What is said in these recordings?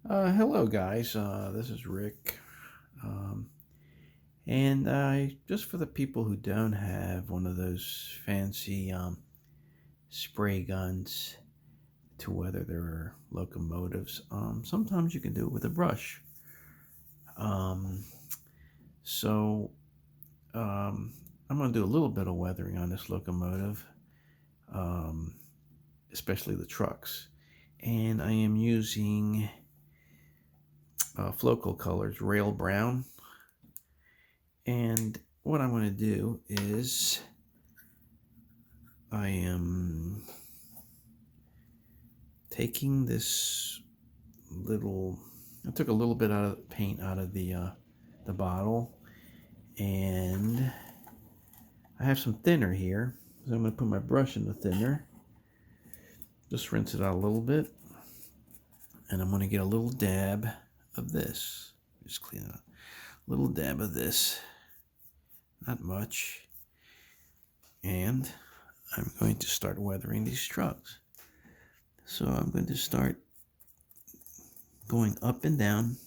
Hello, guys. This is Rick. Um, and just for the people who don't have one of those fancy spray guns to weather their locomotives, sometimes you can do it with a brush. Um, so I'm going to do a little bit of weathering on this locomotive, um, especially the trucks. And I am using Floquil colors, rail brown. And what I'm going to do is I am taking this I took a little bit out of paint out of the bottle, and I have some thinner here. So I'm going to put my brush in the thinner, just rinse it out a little bit, and I'm going to get a little dab of this. Just clean it up. A little dab of this, not much, and I'm going to start weathering these trucks. So I'm going to start going up and down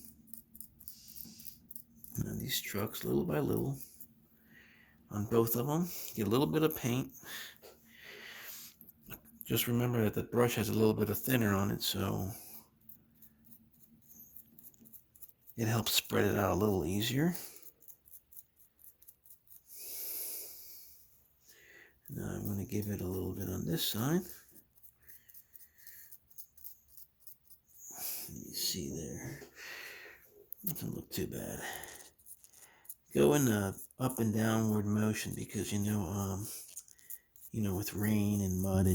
on these trucks little by little on both of them. Get a little bit of paint. Just remember that the brush has a little bit of thinner on it, so it helps spread it out a little easier. Now I'm going to give it a little bit on this side. You see there, doesn't look too bad. Go in a up and downward motion because with rain and mud,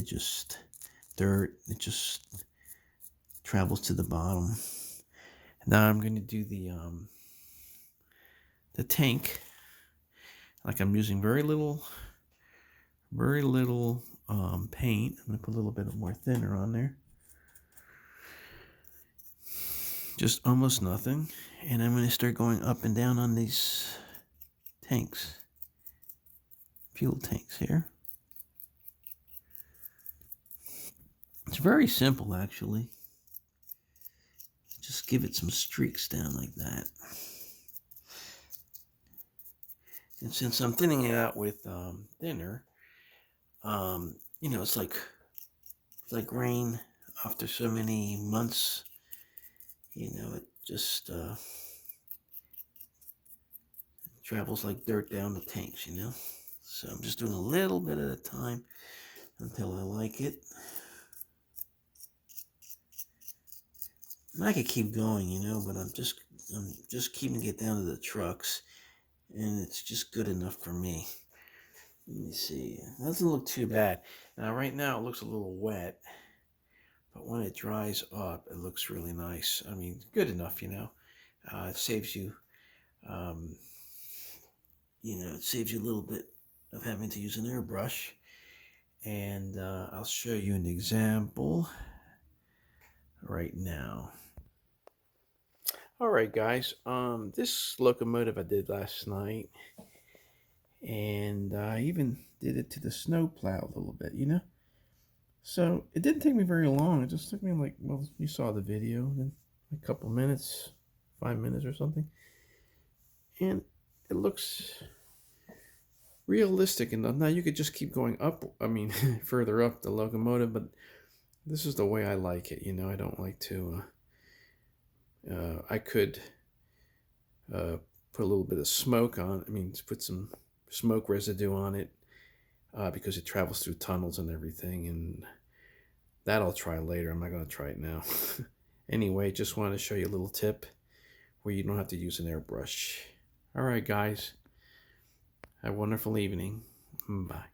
dirt, it just travels to the bottom. Now I'm going to do the tank. Like I'm using very little paint. I'm going to put a little bit more thinner on there. Just almost nothing. And I'm going to start going up and down on these tanks. Fuel tanks here. It's very simple, actually. Just give it some streaks down like that. And since I'm thinning it out with thinner, it's like rain after so many months. It just travels like dirt down the tanks, So I'm just doing a little bit at a time until I like it. And I could keep going, but I'm just keeping it down to the trucks, and it's just good enough for me. Let me see. It doesn't look too bad. Now, right now, it looks a little wet, but when it dries up, it looks really nice. I mean, good enough, It saves you, it saves you a little bit of having to use an airbrush. And I'll show you an example right now. All right, guys. This locomotive I did last night, and I even did it to the snow plow a little bit, So it didn't take me very long. It just took me you saw the video, then a couple minutes, 5 minutes or something. And it looks realistic enough. Now you could just keep going up, further up the locomotive, but this is the way I like it, I don't like to, I could put a little bit of smoke on, put some smoke residue on it, because it travels through tunnels and everything, and that I'll try later. I'm not going to try it now. Anyway, just wanted to show you a little tip where you don't have to use an airbrush. All right, guys. Have a wonderful evening. Bye.